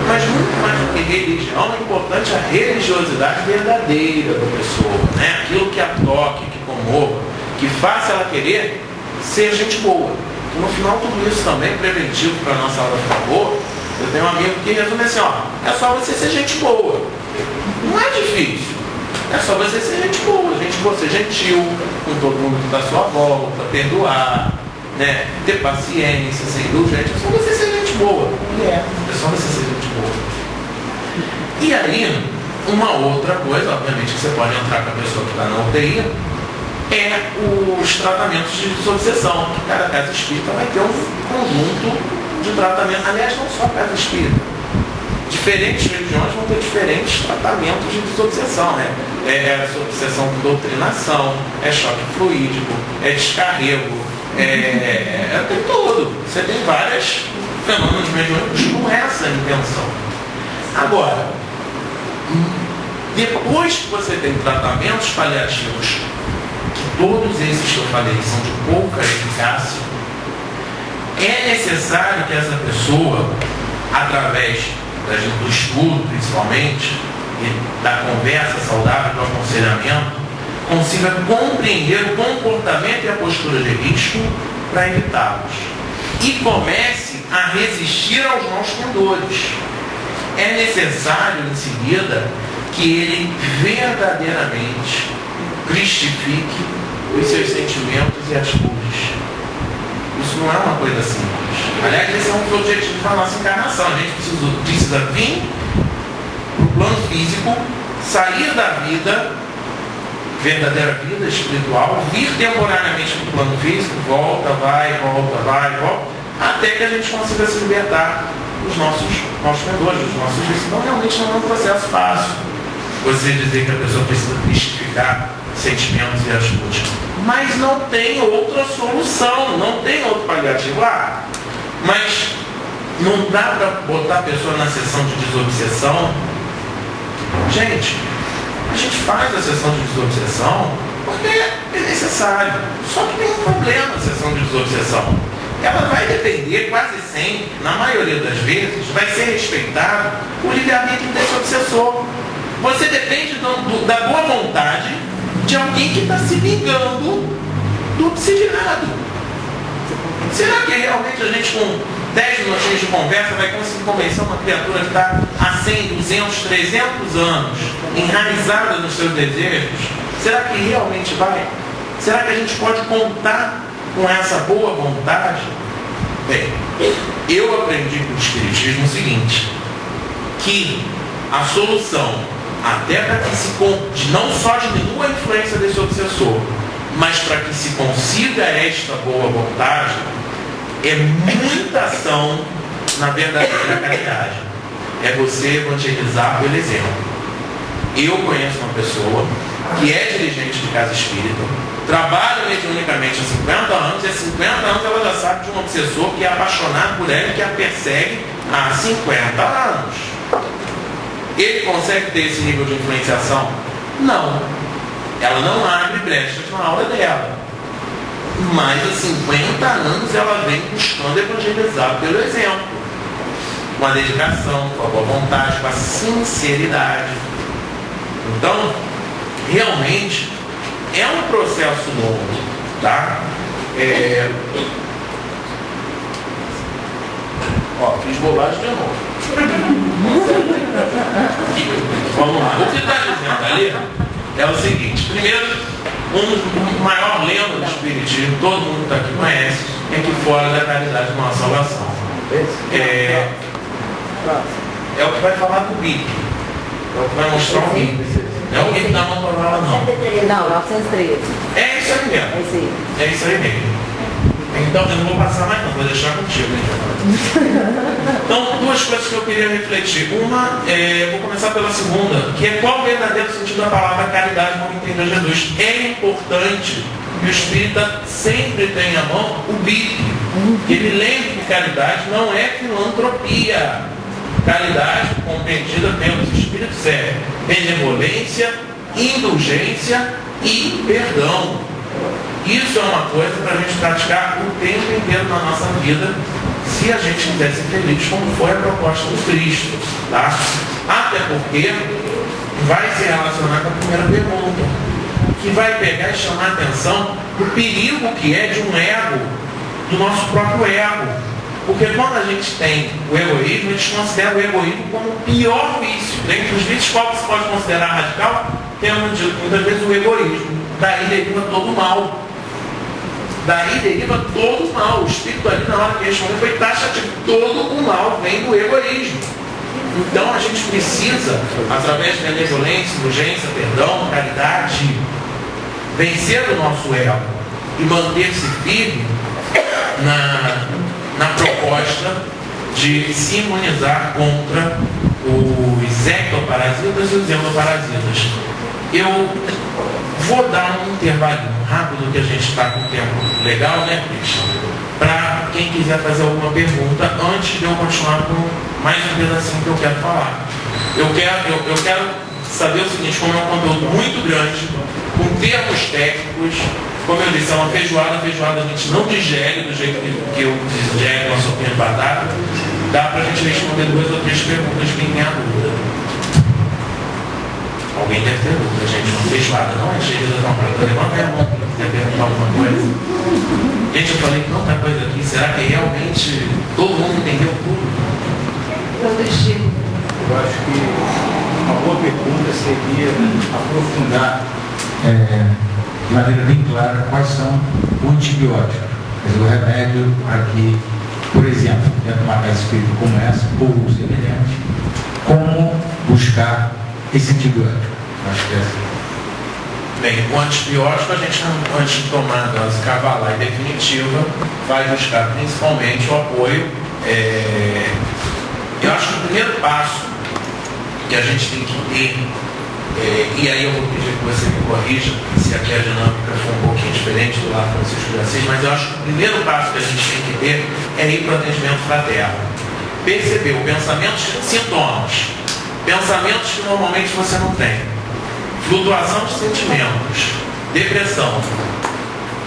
mas muito mais do que religião, é importante a religiosidade verdadeira da pessoa, né? Aquilo que a toque, que comova, que faça ela querer ser gente boa. E no final tudo isso também é preventivo para a nossa aula ficar boa. Eu tenho um amigo que resume assim, é só você ser gente boa. Não é difícil. É só você ser gente boa, ser gentil com todo mundo que está à sua volta, perdoar, né? Ter paciência, ser indulgente. É só você ser gente boa. É só você ser gente boa. E aí, uma outra coisa, obviamente, que você pode entrar com a pessoa que está na UTI, é os tratamentos de desobsessão. Cada casa espírita vai ter um conjunto de tratamento. Aliás, não só a casa espírita. Diferentes religiões vão ter diferentes tratamentos de desobsessão, né? É desobsessão por doutrinação, é choque fluídico, é descarrego, tem tudo. Você tem vários fenômenos mediúnicos com essa intenção. Agora, depois que você tem tratamentos paliativos, que todos esses que eu falei são de pouca eficácia, é necessário que essa pessoa, através do estudo principalmente, e da conversa saudável, do aconselhamento, consiga compreender o comportamento e a postura de risco para evitá-los. E comece a resistir aos maus pendores. É necessário, em seguida, que ele verdadeiramente cristifique os seus sentimentos e atitudes. Isso não é uma coisa simples. Aliás, esse é um dos objetivos da nossa encarnação. A gente precisa vir para o plano físico, sair da vida, verdadeira vida espiritual, vir temporariamente para o plano físico, volta, vai, até que a gente consiga se libertar dos nossos pendores, dos nossos vícios. Então, realmente não é um processo fácil você dizer que a pessoa precisa cristificar sentimentos e atitudes. Mas não tem outra solução, não tem outro paliativo. Mas não dá para botar a pessoa na sessão de desobsessão. Gente, a gente faz a sessão de desobsessão porque é necessário. Só que tem um problema na sessão de desobsessão. Ela vai depender quase sempre, na maioria das vezes, vai ser respeitado o livre-arbítrio desse obsessor. Você depende da boa vontade de alguém que está se vingando do obsidiado. Será que realmente a gente, com 10 minutinhos de conversa, vai conseguir convencer uma criatura que está há 100, 200, 300 anos enraizada nos seus desejos? Será que realmente vai? Será que a gente pode contar com essa boa vontade? Bem, eu aprendi com o Espiritismo o seguinte, que a solução, até para que não só diminua a influência desse obsessor, mas para que se consiga esta boa vontade, é muita ação na verdadeira caridade. É você evangelizar pelo exemplo. Eu conheço uma pessoa que é dirigente de casa espírita, trabalha mediunicamente há 50 anos, e há 50 anos ela já sabe de um obsessor que é apaixonado por ela e que a persegue há 50 anos. Ele consegue ter esse nível de influenciação? Não. Ela não abre brechas na aula dela. Mas há 50 anos ela vem buscando evangelizar pelo exemplo. Com a dedicação, com a boa vontade, com a sinceridade. Então, realmente, é um processo novo, tá? Fiz bobagem de novo. Vamos lá. O que está dizendo ali é o seguinte. Primeiro, o maior lema do Espiritismo, todo mundo que está aqui conhece, é que fora da caridade não há salvação. É o que vai falar do BIP. É o que vai mostrar o BIP. Não é o BIP da mão para lá, não.
Não, 913.
É isso aí mesmo. É isso aí mesmo. Então, eu não vou passar mais não, vou deixar contigo. Então, duas coisas que eu queria refletir. Uma, vou começar pela segunda, que é qual o verdadeiro sentido da palavra caridade como entende Jesus. É importante que o espírita sempre tenha à mão o BIP. Ele lembre que caridade não é filantropia. Caridade, compreendida pelos espíritos, é benevolência, indulgência e perdão. Isso é uma coisa para a gente praticar o tempo inteiro na nossa vida, se a gente quiser ser feliz, como foi a proposta do Cristo. Tá? Até porque vai se relacionar com a primeira pergunta, que vai pegar e chamar a atenção do perigo que é de um ego, do nosso próprio ego. Porque quando a gente tem o egoísmo, a gente considera o egoísmo como o pior vício. Dentre os vícios, qual você pode considerar radical? Temos muitas vezes o egoísmo. Daí deriva todo o mal. Daí deriva todo o mal. O espírito ali, na hora que respondeu, foi taxativo. Todo o mal vem do egoísmo. Então a gente precisa, através de benevolência, indulgência, perdão, caridade, vencer o nosso ego e manter-se firme na proposta de se imunizar contra os ectoparasitas e os endoparasitas. Eu vou dar um intervalinho rápido, que a gente está com tempo legal, né, Cristian? Para quem quiser fazer alguma pergunta, antes de eu continuar com mais um pedacinho que eu quero falar. Eu quero saber o seguinte, como é um conteúdo muito grande, com termos técnicos, como eu disse, é uma feijoada a gente não digere do jeito que eu digere uma sopinha de batata, dá para a gente responder 2 ou 3 perguntas quem tem a dúvida. Alguém deve ter dúvida, gente, uma feijoada não é cheia de trabalho. Levanta a mão quem quiser perguntar alguma coisa. Gente, eu falei tanta coisa aqui, será que realmente todo mundo entendeu tudo?
Eu acho que uma boa pergunta seria aprofundar de maneira bem clara quais são o antibiótico, o remédio para que, por exemplo, dentro de uma casa espírita como essa, ou semelhante, como buscar esse antibiótico. Acho que é assim.
Bem, o antibiótico a gente, antes de tomar a dose cavalar e definitiva, vai buscar principalmente o apoio. Eu acho que o primeiro passo que a gente tem que ter, e aí eu vou pedir que você me corrija, se aqui a dinâmica for um pouquinho diferente do lado Francisco de Assis, mas eu acho que o primeiro passo que a gente tem que ter é ir para o atendimento fraterno. Perceber o pensamento, sintomas, pensamentos que normalmente você não tem, flutuação de sentimentos, depressão,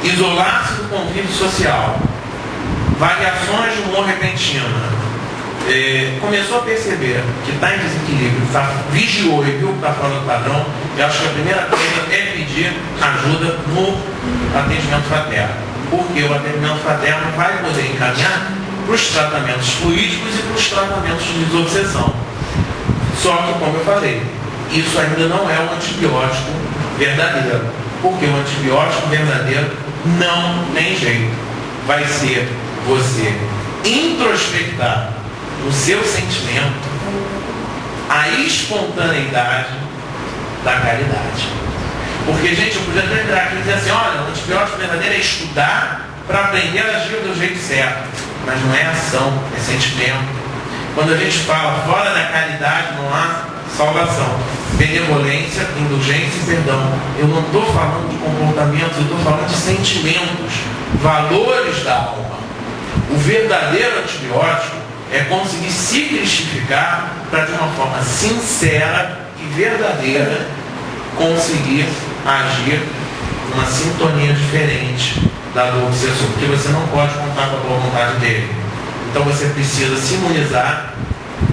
isolar-se do convívio social, variações de humor repentina. Começou a perceber que está em desequilíbrio, vigiou e viu que está fora do padrão, eu acho que a primeira coisa é pedir ajuda no atendimento fraterno, porque o atendimento fraterno vai poder encaminhar para os tratamentos fluídicos e para os tratamentos de desobsessão. Só que, como eu falei, isso ainda não é um antibiótico verdadeiro, porque o antibiótico verdadeiro não tem jeito. Vai ser você introspectar no seu sentimento a espontaneidade da caridade. Porque, gente, eu podia até entrar aqui e dizer assim, olha, o antibiótico verdadeiro é estudar para aprender a agir do jeito certo. Mas não é ação, é sentimento. Quando a gente fala fora da caridade, não há salvação. Benevolência, indulgência e perdão. Eu não estou falando de comportamentos, eu estou falando de sentimentos, valores da alma. O verdadeiro antibiótico é conseguir se cristificar para, de uma forma sincera e verdadeira, conseguir agir numa sintonia diferente da do obsessor, porque você não pode contar com a boa vontade dele. Então você precisa se imunizar,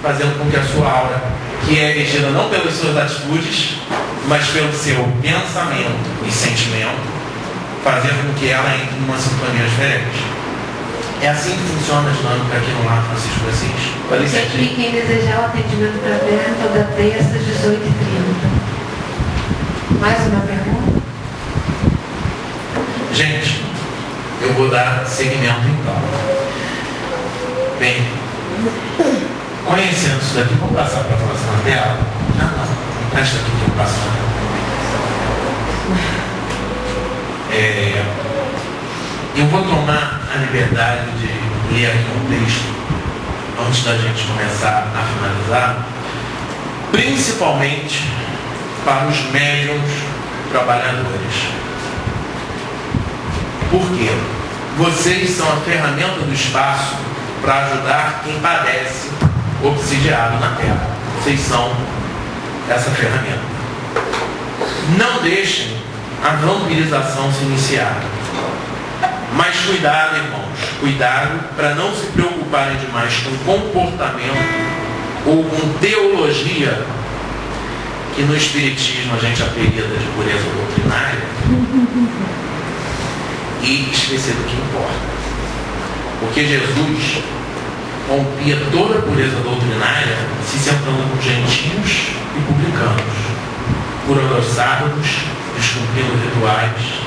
fazendo com que a sua aura, que é regida não pelas suas atitudes, mas pelo seu pensamento e sentimento, fazendo com que ela entre numa sintonia diferente. É assim que funciona a dinâmica aqui no Lar Francisco de Assis.
E quem desejar o atendimento fraterno, toda terça, às 18h30. Mais uma pergunta?
Gente, eu vou dar seguimento então. Bem, conhecendo isso daqui, vamos passar para a próxima tela? Não, presta aqui que eu passo na tela. Eu vou tomar a liberdade de ler aqui um texto, antes da gente começar a finalizar, principalmente para os médiuns trabalhadores. Por quê? Vocês são a ferramenta do espaço para ajudar quem padece obsidiado na Terra. Vocês são essa ferramenta. Não deixem a vampirização se iniciar. Mas cuidado, irmãos, cuidado para não se preocuparem demais com comportamento ou com teologia, que no Espiritismo a gente apelida de pureza doutrinária, e esquecer do que importa. Porque Jesus rompia toda a pureza doutrinária se sentando com gentios e publicanos, curando os sábados, descumprindo rituais.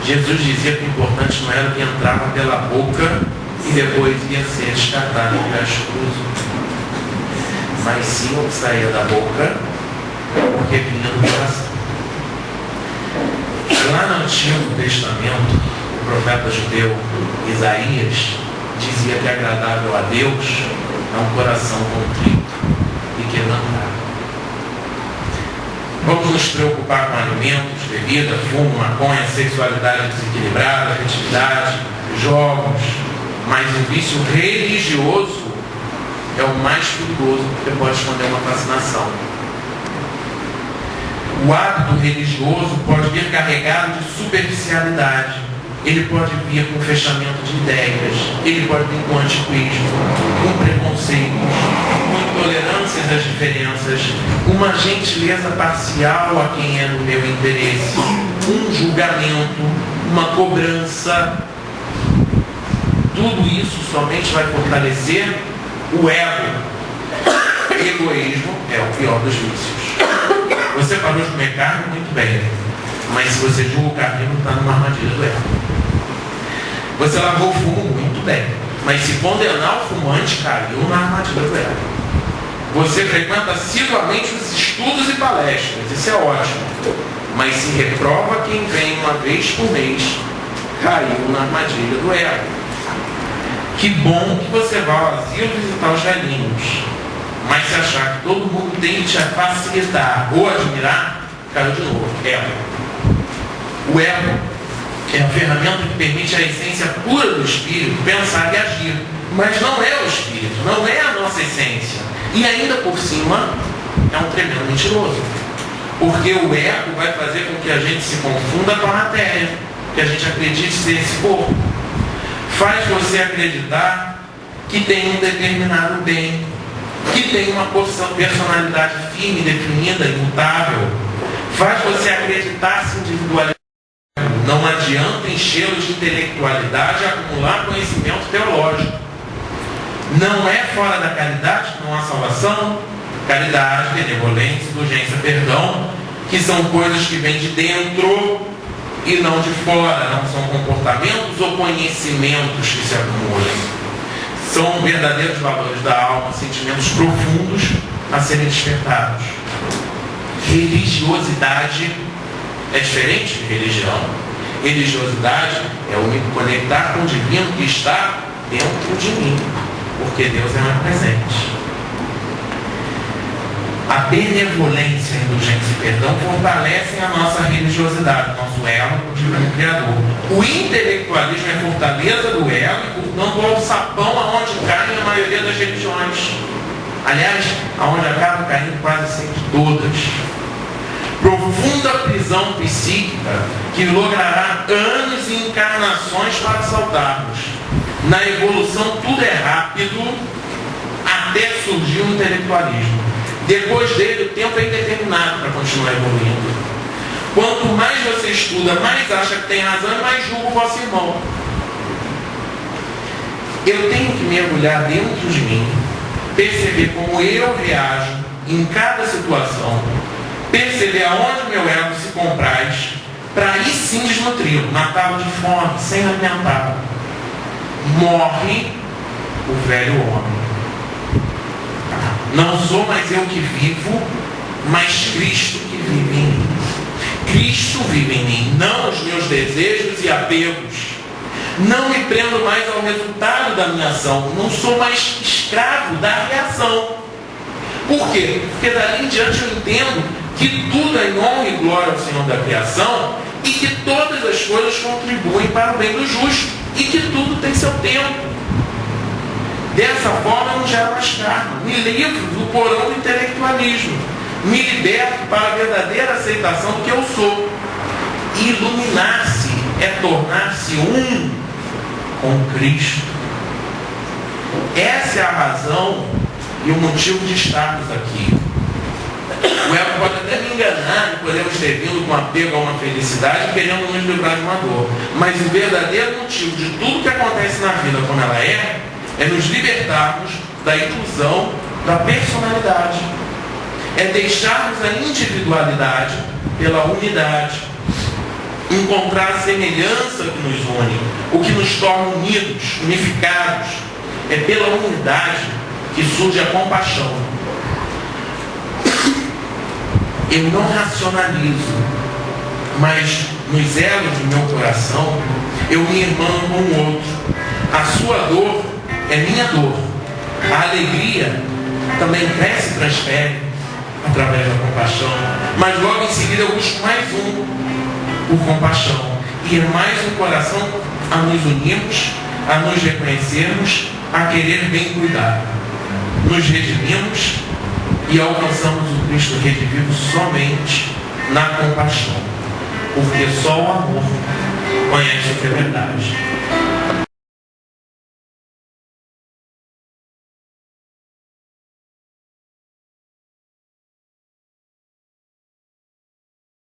Jesus dizia que o importante não era o que entrava pela boca e depois ia ser descartado em cascudo, mas sim o que saía da boca, porque vinha do coração. Lá no Antigo Testamento, o profeta judeu Isaías dizia que agradável a Deus é um coração contrito e quebrantar. Vamos nos preocupar com alimentos, bebida, fumo, maconha, sexualidade desequilibrada, afetividade, jogos, mas o vício religioso é o mais perigoso porque pode esconder uma fascinação. O hábito religioso pode vir carregado de superficialidade, ele pode vir com fechamento de ideias, ele pode vir com antiquismo, com preconceitos, com intolerâncias às diferenças, uma gentileza parcial a quem é do meu interesse, um julgamento, uma cobrança. Tudo isso somente vai fortalecer o ego. Egoísmo é o pior dos vícios. Você parou de comer carne, muito bem. Mas se você julga o carnívoro, está numa armadilha do ego. Você largou o fumo, muito bem. Mas se condenar o fumante, caiu na armadilha do ego. Você frequenta assiduamente os estudos e palestras, isso é ótimo. Mas se reprova quem vem uma vez por mês, caiu na armadilha do ego. Que bom que você vá ao asilo visitar os velhinhos. Mas se achar que todo mundo tem que te facilitar ou admirar, caiu de novo. Ego. O ego é a ferramenta que permite a essência pura do espírito pensar e agir. Mas não é o espírito, não é a nossa essência. E ainda por cima, é um tremendo mentiroso. Porque o ego vai fazer com que a gente se confunda com a matéria, que a gente acredite ser esse corpo. Faz você acreditar que tem um determinado bem, que tem uma personalidade firme, definida, imutável. Faz você acreditar-se individualidade. Não adianta enchê-lo de intelectualidade e acumular conhecimento teológico. Não é fora da caridade que não há salvação. Caridade, benevolência, indulgência, perdão, que são coisas que vêm de dentro e não de fora. Não são comportamentos ou conhecimentos que se acumulam. São verdadeiros valores da alma, sentimentos profundos a serem despertados. Religiosidade é diferente de religião. Religiosidade é o me conectar com o divino que está dentro de mim, porque Deus é onipresente. A benevolência, a indulgência e perdão fortalecem a nossa religiosidade, nosso elo com o divino Criador. O intelectualismo é fortaleza do ego e, portanto, é o sapão aonde caem a maioria das religiões. Aliás, aonde acabam caindo quase sempre todas. Profunda prisão psíquica que logrará anos e encarnações para saltarmos. Na evolução tudo é rápido até surgir o intelectualismo. Depois dele o tempo é indeterminado para continuar evoluindo. Quanto mais você estuda, mais acha que tem razão e mais julga o vosso irmão. Eu tenho que mergulhar dentro de mim, perceber como eu reajo em cada situação, perceber aonde meu ego se compraz, para aí sim desnutri-lo, matá-lo de fome, sem alimentar. Morre o velho homem. Não sou mais eu que vivo, mas Cristo que vive em mim. Cristo vive em mim, não os meus desejos e apegos. Não me prendo mais ao resultado da minha ação. Não sou mais escravo da reação. Por quê? Porque dali em diante eu entendo que tudo é em honra e glória ao Senhor da criação e que todas as coisas contribuem para o bem do justo e que tudo tem seu tempo. Dessa forma eu não gero mais karma. Me livro do porão do intelectualismo. Me liberto para a verdadeira aceitação do que eu sou. Iluminar-se é tornar-se um com Cristo. Essa é a razão e o motivo de estarmos aqui. O ego pode até me enganar de podemos ter vindo com apego a uma felicidade querendo nos livrar de uma dor. Mas o verdadeiro motivo de tudo que acontece na vida como ela é nos libertarmos da ilusão da personalidade. É deixarmos a individualidade pela unidade. Encontrar a semelhança que nos une, o que nos torna unidos, unificados. É pela unidade que surge a compaixão. Eu não racionalizo, mas nos elos do meu coração, eu me irmano com o outro. A sua dor é minha dor. A alegria também cresce e transfere através da compaixão. Mas logo em seguida eu busco mais um, por compaixão. E é mais um coração a nos unirmos, a nos reconhecermos, a querer bem cuidar. Nos redimimos e alcançamos o Cristo redivivo somente na compaixão. Porque só o amor conhece o que é verdade.